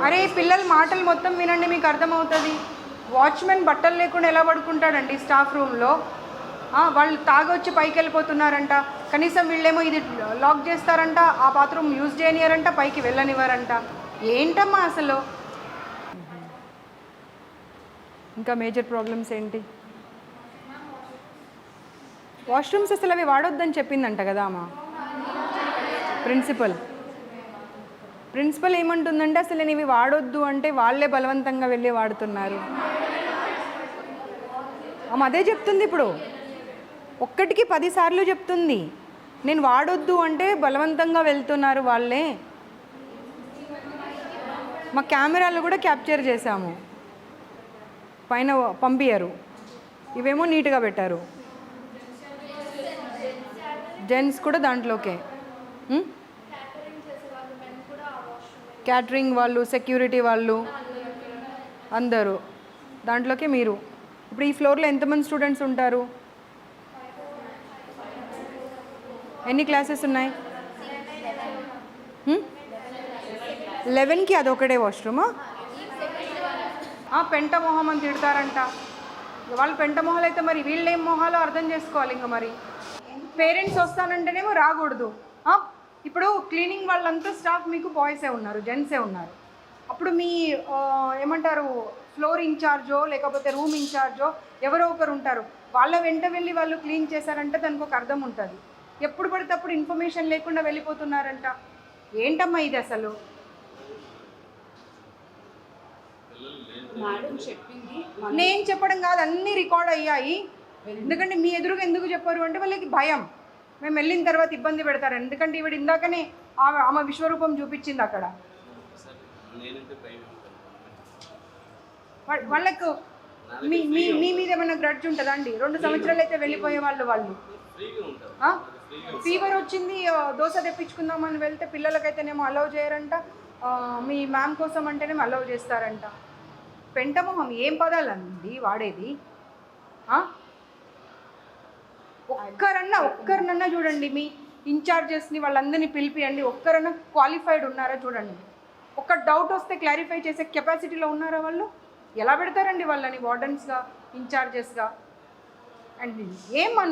అరే పిల్లల మాటలు మొత్తం వినండి, మీకు అర్థమవుతుంది. వాచ్మెన్ బట్టలు లేకుండా ఎలా పడుకుంటాడండి స్టాఫ్ రూమ్లో? వాళ్ళు తాగొచ్చి పైకి వెళ్ళిపోతున్నారంట, కనీసం వీళ్ళేమో ఇది లాక్ చేస్తారంట, ఆ బాత్రూమ్ యూజ్ చేయనియారంట, పైకి వెళ్ళనివ్వరంట. ఏంటమ్మా అసలు? ఇంకా మేజర్ ప్రాబ్లమ్స్ ఏంటి? వాష్రూమ్స్ అసలు అవి వాడొద్దని చెప్పిందంట కదా అమ్మా ప్రిన్సిపల్ ఏమంటుందంటే అసలు నేను ఇవి వాడొద్దు అంటే వాళ్ళే బలవంతంగా వెళ్ళి వాడుతున్నారు. ఆమె అదే చెప్తుంది ఇప్పుడు, ఒక్కటికి 10 సార్లు చెప్తుంది. నేను వాడొద్దు అంటే బలవంతంగా వెళ్తున్నారు వాళ్ళే. మా కెమెరాలు కూడా క్యాప్చర్ చేశాము, పైన పంపించారు. ఇవేమో నీట్గా పెట్టారు. జెంట్స్ కూడా దాంట్లోకే, క్యాటరింగ్ వాళ్ళు, సెక్యూరిటీ వాళ్ళు అందరూ దాంట్లోకే. మీరు ఇప్పుడు ఈ ఫ్లోర్లో ఎంతమంది స్టూడెంట్స్ ఉంటారు? ఎన్ని క్లాసెస్ ఉన్నాయి? 11కి అదొకటే వాష్రూమా? పెంట మొహం అని తిడతారంట. వాళ్ళు పెంట మొహాలు అయితే మరి వీళ్ళు ఏం మొహాలో అర్థం చేసుకోవాలి. ఇంకా మరి పేరెంట్స్ వస్తానంటేనేమో రాకూడదు. ఇప్పుడు క్లీనింగ్ వాళ్ళంతా స్టాఫ్ మీకు బాయ్సే ఉన్నారు, జెంట్సే ఉన్నారు. అప్పుడు మీ ఏమంటారు ఫ్లోర్ ఇన్ఛార్జో లేకపోతే రూమ్ ఇన్ఛార్జో ఎవరో ఒకరు ఉంటారు, వాళ్ళ వెంట వెళ్ళి వాళ్ళు క్లీన్ చేశారంటే దానికి ఒక అర్థం ఉంటుంది. ఎప్పుడు పడితే అప్పుడు ఇన్ఫర్మేషన్ లేకుండా వెళ్ళిపోతున్నారంట. ఏంటమ్మా ఇది అసలు? నేను చెప్పడం కాదు, అన్నీ రికార్డ్ అయ్యాయి. ఎందుకంటే మీ ఎదురుగా ఎందుకు చెప్పారు అంటే వాళ్ళకి భయం, మేము వెళ్ళిన తర్వాత ఇబ్బంది పెడతారు. ఎందుకంటే ఈవిడ ఇందాకనే ఆమె విశ్వరూపం చూపించింది అక్కడ. వాళ్ళకు మీ మీద ఏమైనా గ్రడ్జ్ ఉంటుందా అండి? 2 సంవత్సరాలు అయితే వెళ్ళిపోయే వాళ్ళు. ఫీవర్ వచ్చింది, దోశ తెప్పించుకుందామని వెళ్తే పిల్లలకైతేనేమో అలౌ చేయరంట, మీ మ్యామ్ కోసం అంటేనేమో అలౌ చేస్తారంట. పెంటమొహం ఏం పదాలండి వాడేది? ఒక్కరినన్నా చూడండి, మీ ఇన్ఛార్జెస్ని వాళ్ళందరినీ పిలిపియండి, ఒక్కరన్నా క్వాలిఫైడ్ ఉన్నారా చూడండి. ఒక్క డౌట్ వస్తే క్లారిఫై చేసే కెపాసిటీలో ఉన్నారా వాళ్ళు? ఎలా పెడతారండి వాళ్ళని వార్డెన్స్గా, ఇన్ఛార్జెస్గా? అండ్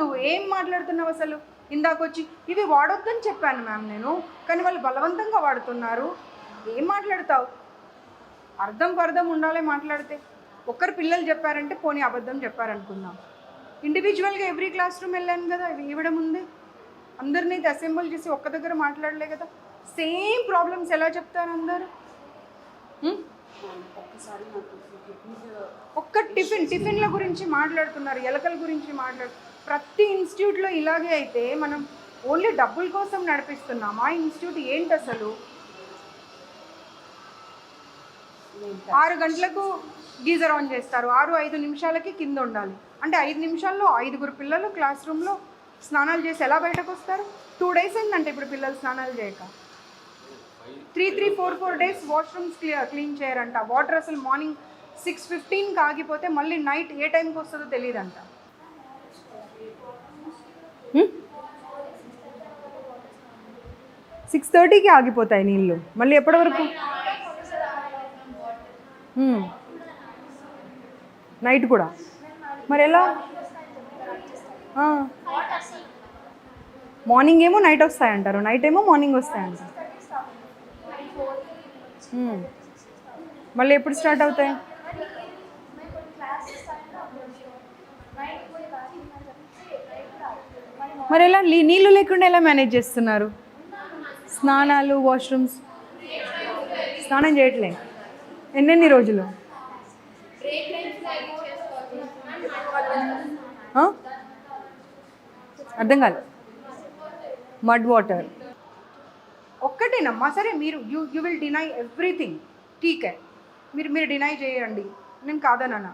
నువ్వు ఏం మాట్లాడుతున్నావు అసలు? ఇందాకొచ్చి ఇవి వాడొద్దని చెప్పాను మ్యామ్ నేను, కానీ వాళ్ళు బలవంతంగా వాడుతున్నారు. ఏం మాట్లాడతావు? అర్థం ఉండాలి మాట్లాడితే. ఒక్కరు పిల్లలు చెప్పారంటే పోనీ అబద్ధం చెప్పారనుకుందాం. ఇండివిజువల్గా ఎవ్రీ క్లాస్ రూమ్ వెళ్ళాను కదా, ఇవ్వడం ఉంది. అందరినీ అసెంబుల్ చేసి ఒక్క దగ్గర మాట్లాడలే కదా. సేమ్ ప్రాబ్లమ్స్ ఎలా చెప్తారు అందరూ? ఒక్క టిఫిన్ల గురించి మాట్లాడుతున్నారు, ఎలకల గురించి ప్రతి ఇన్స్టిట్యూట్లో ఇలాగే అయితే మనం ఓన్లీ డబ్బుల కోసం నడిపిస్తున్నాం. ఆ ఇన్స్టిట్యూట్ ఏంటి అసలు? 6 గంటలకు గీజర్ ఆన్ చేస్తారు, 6-5 నిమిషాలకి కింద ఉండాలి. అంటే 5 నిమిషాల్లో 5 పిల్లలు క్లాస్ రూమ్లో స్నానాలు చేసి ఎలా బయటకు వస్తారు? 2 డేస్ అయిందంటే ఇప్పుడు పిల్లలు స్నానాలు చేయక. 3-4 డేస్ వాష్రూమ్స్ క్లీన్ చేయరంట. వాటర్ అసలు మార్నింగ్ 6:15కి ఆగిపోతే మళ్ళీ నైట్ ఏ టైంకి వస్తుందో తెలియదంట. 6:30కి ఆగిపోతాయి నీళ్ళు, మళ్ళీ ఎప్పటి వరకు? నైట్ కూడా మరి ఎలా? మార్నింగ్ ఏమో నైట్ వస్తాయంటారు, నైట్ ఏమో మార్నింగ్ వస్తాయంటారు. మళ్ళీ ఎప్పుడు స్టార్ట్ అవుతాయి? మరి ఎలా నీళ్ళు లేకుండా ఎలా మేనేజ్ చేస్తున్నారు? స్నానాలు, వాష్రూమ్స్ స్నానం చేయట్లే ఎన్నెన్ని రోజులు? అర్థం కాదు. మడ్ వాటర్ ఒక్కటేనమ్మా. సరే మీరు యూ విల్ డినై ఎవ్రీథింగ్, ఠీకే, మీరు డినై చేయండి, నేను కాదనన్నా.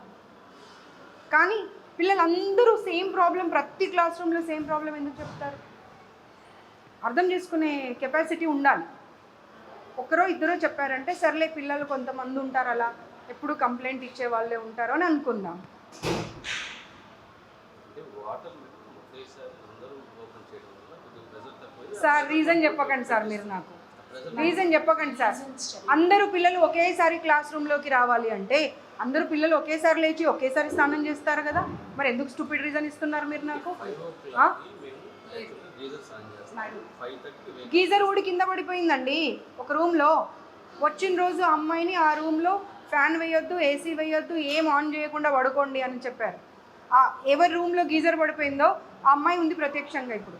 కానీ పిల్లలందరూ సేమ్ ప్రాబ్లం, ప్రతి క్లాస్ రూమ్లో సేమ్ ప్రాబ్లం ఎందుకు చెప్తారు? అర్థం చేసుకునే కెపాసిటీ ఉండాలి. ఒకరో ఇద్దరో చెప్పారంటే సర్లే, పిల్లలు కొంతమంది ఉంటారు అలా ఎప్పుడు కంప్లైంట్ ఇచ్చే వాళ్ళే ఉంటారు అని అనుకుందాం. సార్ రీజన్ చెప్పకండి సార్ మీరు నాకు. రీజన్ చెప్పకండి సార్. అందరూ పిల్లలు ఒకేసారి క్లాస్ రూమ్లోకి రావాలి అంటే అందరూ పిల్లలు ఒకేసారి లేచి ఒకేసారి స్నానం చేస్తారు కదా, మరి ఎందుకు స్టూపిడ్ రీజన్ ఇస్తున్నారు మీరు నాకు? గీజర్ ఊడి కింద పడిపోయిందండి ఒక రూమ్లో. వచ్చిన రోజు అమ్మాయిని ఆ రూమ్లో ఫ్యాన్ వేయొద్దు, ఏసీ వేయొద్దు, ఏం ఆన్ చేయకుండా పడుకోండి అని చెప్పారు. ఎవరి రూమ్లో గీజర్ పడిపోయిందో ఆ అమ్మాయి ఉంది ప్రత్యక్షంగా ఇప్పుడు.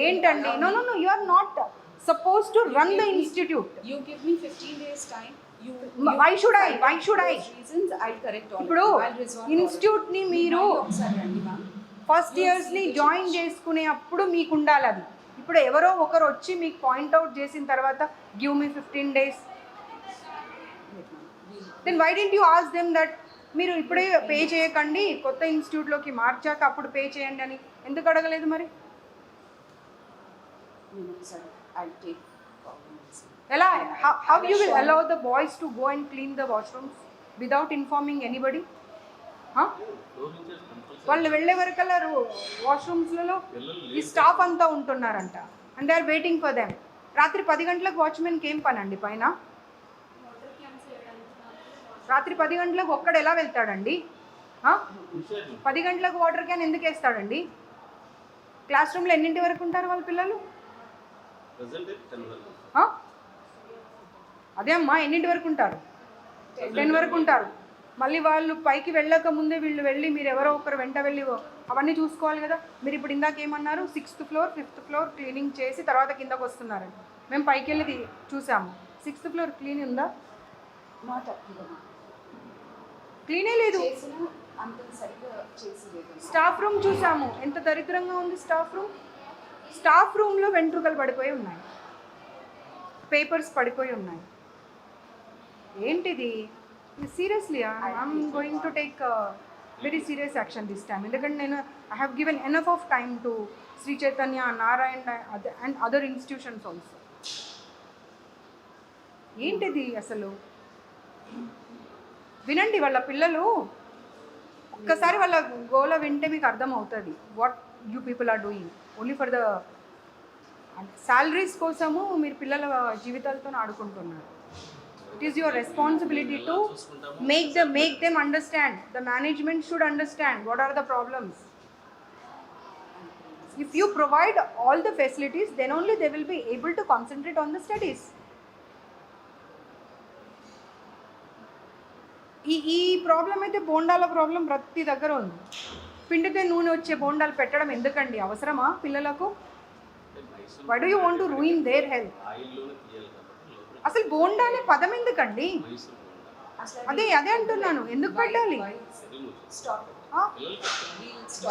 ఏంటండి? No no no, you are not suppose to run the institute. You give me 15 days time. Why should I? Reasons I'll correct all. ఇప్పుడు ఇన్స్టిట్యూట్ ని మీరు ఫస్ట్ ఇయర్స్ ని జాయిన్ చేసుకునే అప్పుడు మీకు ఉండాలి అది. ఇప్పుడు ఎవరో ఒకరు వచ్చి మీకు పాయింట్అవుట్ చేసిన తర్వాత give me 15 days, then why don't you ask them that మీరు ఇప్పుడే పే చేయకండి, కొత్త ఇన్స్టిట్యూట్లోకి మార్చాక అప్పుడు పే చేయండి అని ఎందుకు అడగలేదు మరి? ఎలా? How you will allow the boys to go and clean the washrooms without informing anybody? వాళ్ళు వెళ్ళే వరకల్లా వాష్రూమ్స్లలో ఈ స్టాఫ్ అంతా ఉంటున్నారంట and they are waiting for them. రాత్రి 10 గంటలకు వాచ్మెన్కి ఏం పని అండి పైన? రాత్రి 10 గంటలకు ఒక్కడు ఎలా వెళ్తాడండి? 10 గంటలకు వాటర్ క్యాన్ ఎందుకు వేస్తాడండి? క్లాస్ రూమ్లో ఎన్నింటి వరకు ఉంటారు వాళ్ళ పిల్లలు? అదే అమ్మా, ఎన్నింటి వరకు ఉంటారు? 10 వరకు ఉంటారు. మళ్ళీ వాళ్ళు పైకి వెళ్ళక ముందే వీళ్ళు వెళ్ళి మీరు ఎవరో ఒకరు వెంట వెళ్ళి అవన్నీ చూసుకోవాలి కదా. మీరు ఇప్పుడు ఇందాక ఏమన్నారు? 6th floor 5th floor cleaning చేసి తర్వాత కిందకు వస్తున్నారండి. మేము పైకి వెళ్ళి చూసాము. 6th floor క్లీన్ ఉందా? క్లీనే లేదు. స్టాఫ్ రూమ్ చూసాము, ఎంత దరిద్రంగా ఉంది స్టాఫ్ రూమ్. స్టాఫ్ రూమ్లో వెంట్రుకలు పడిపోయి ఉన్నాయి, పేపర్స్ పడిపోయి ఉన్నాయి. ఏంటిది? Seriously I'm going to take very serious action this time. ఎందుకంటే నేను I have given enough of time to Shri Chaitanya, Narayana and other institutions also. ఏంటిది అసలు? వినండి, వాళ్ళ పిల్లలు ఒక్కసారి వాళ్ళ గోల వింటే మీకు అర్థమవుతుంది what you people are doing only for the salaries కోసము. మీరు పిల్లల జీవితాలతో ఆడుకుంటున్నారు. It is your responsibility to make them understand. The management should understand what are the problems. If you provide all the facilities, then only they will be able to concentrate on the studies. ఈ problem అయితే బోండాల problem ప్రతి దగ్గర ఉంది. పిండితే నూనె వచ్చే బోండాలు పెట్టడం ఎందుకండి? అవసరమా పిల్లలకు? Why do you want to ruin their health? అసలు బోండా అనే పదం ఎందుకండి? అదే అంటున్నాను, ఎందుకు పెట్టాలి?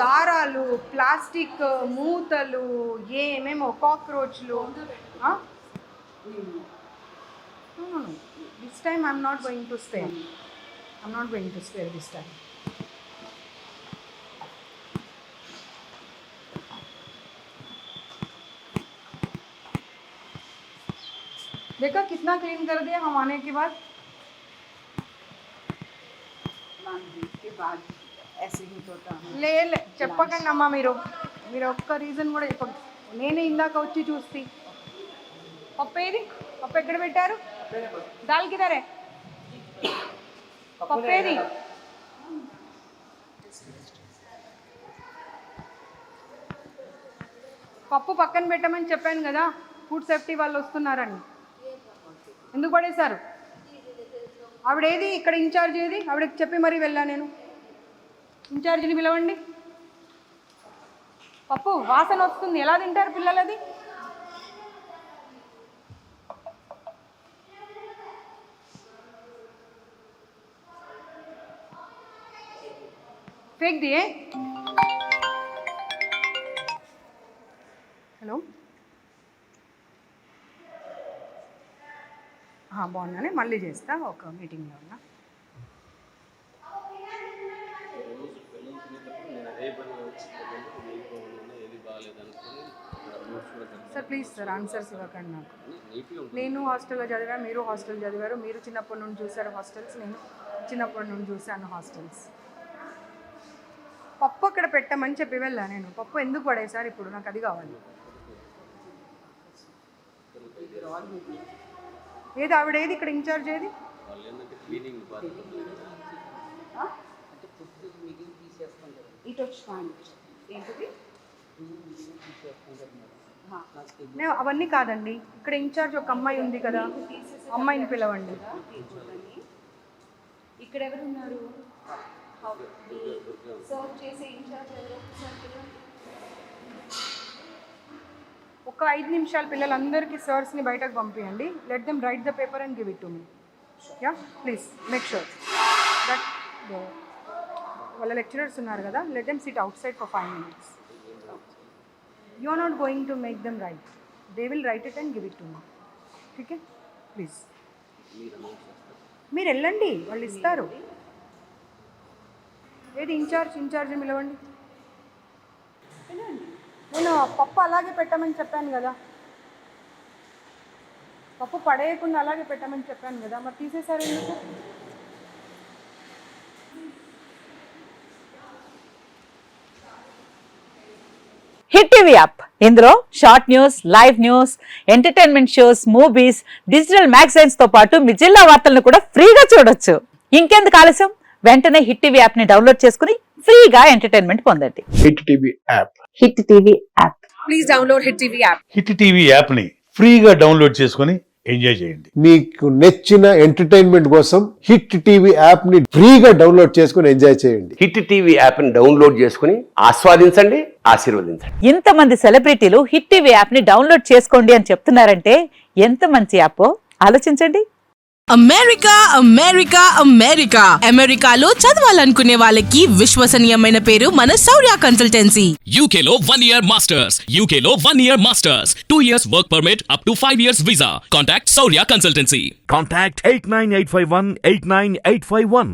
దారాలు, ప్లాస్టిక్ మూతలు, ఏమేమో కాక్రోచ్లు. This time I'm not going to spare. I'm not going to spare this time. देखा कितना क्लीन कर दिया हम आने के बाद? के बाद ऐसे ही होता है. లే చెప్పకండి అమ్మా, మీరు ఒక్క రీజన్ కూడా చెప్పండి. నేనే ఇందాక వచ్చి చూస్తే పప్పు ఏది? పప్పు ఎక్కడ పెట్టారు? దాల్ కిదరే? పప్పు ఏది? పప్పు పక్కన పెట్టమని చెప్పాను కదా, ఫుడ్ సేఫ్టీ వాళ్ళు వస్తున్నారని. ఎందుకు పడేశారు? ఆవిడేది ఇక్కడ ఇన్ఛార్జ్ ఏది? ఆవిడకి చెప్పి మరీ వెళ్ళా నేను. ఇన్ఛార్జిని పిలవండి. పప్పు వాసన వస్తుంది, ఎలా తింటారు పిల్లలు అది? फेंक दिए. హలో, బాగున్నానే, మళ్ళీ చేస్తా, ఒక మీటింగ్లో ఉన్నా. సార్ ప్లీజ్ సార్, ఆన్సర్స్ ఇవ్వకండి నాకు. నేను హాస్టల్లో చదివా, మీరు హాస్టల్ చదివారు. మీరు చిన్నప్పటి నుండి చూసారు హాస్టల్స్, నేను చిన్నప్పటి నుండి చూశాను హాస్టల్స్. పప్పు అక్కడ పెట్టమని చెప్పి వెళ్ళా నేను. పప్పు ఎందుకు పడేసారు ఇప్పుడు? నాకు అది కావాలి. they're all moving. ఏది ఆవిడ ఏది ఇక్కడ ఇన్ఛార్జ్ ఏది? ఇటు వచ్చి ఏంటిది అవన్నీ కాదండి, ఇక్కడ ఇన్ఛార్జ్ ఒక అమ్మాయి ఉంది కదా, అమ్మాయిని పిలవండి. ఇక్కడ ఎవరు ఉన్నారు? సర్వ్ చేసే ఇన్ఛార్జ్ ఎవరు? ఒక 5 నిమిషాలు పిల్లలందరికీ సర్స్ని బయటకు పంపించండి. Let them write the paper and give it to me. Yeah please make sure that వాళ్ళ లెక్చరర్స్ ఉన్నారు కదా, let them sit outside for 5 minutes. You are not going to make them write, they will write it and give it to me. Okay please మీరు వెళ్ళండి, వాళ్ళు ఇస్తారు. ఏది incharge పిలవండి. నేను పప్పు అలాగే పెట్టమని చెప్పాను కదా, పప్పు పడేయకుండా అలాగే పెట్టమని చెప్పాను కదా, మరి తీసేశారు ఎందుకు? హిట్ టీవీ యాప్, ఇందులో short news, live news, entertainment shows, movies, digital magazines తో పాటు మీ జిల్లా వార్తలను కూడా ఫ్రీగా చూడొచ్చు. ఇంకెందుకు ఆలస్యం, వెంటనే హిట్ టీవీ యాప్ ని డౌన్లోడ్ చేసుకుని ఫ్రీగా ఎంటర్టైన్మెంట్ పొందండి. Hit TV app. Hit TV app. Please download hit TV app. Hit TV app ని ఫ్రీగా డౌన్లోడ్ చేసుకొని ఎంజాయ్ చేయండి. మీకు నచ్చిన ఎంటర్టైన్మెంట్ కోసం హిట్ టీవీ యాప్ ని ఫ్రీగా డౌన్లోడ్ చేసుకొని ఎంజాయ్ చేయండి. హిట్ టీవీ యాప్ ని డౌన్లోడ్ చేసుకుని ఆస్వాదించండి, ఆశీర్వదించండి. ఇంతమంది సెలబ్రిటీలు హిట్ టీవీ యాప్ ని డౌన్లోడ్ చేసుకోండి అని చెప్తున్నారంటే ఎంత మంచి యాప్ ఆలోచించండి. అమెరికాలో చదవాలనుకునే వాళ్ళకి విశ్వసనీయమైన పేరు మన శౌర్య కన్సల్టెన్సీ. UK లో 1 year masters. UK లో 1 year masters. 2 years work permit up to 5 years visa. Contact Saurya Consultancy. Contact 89851 89851.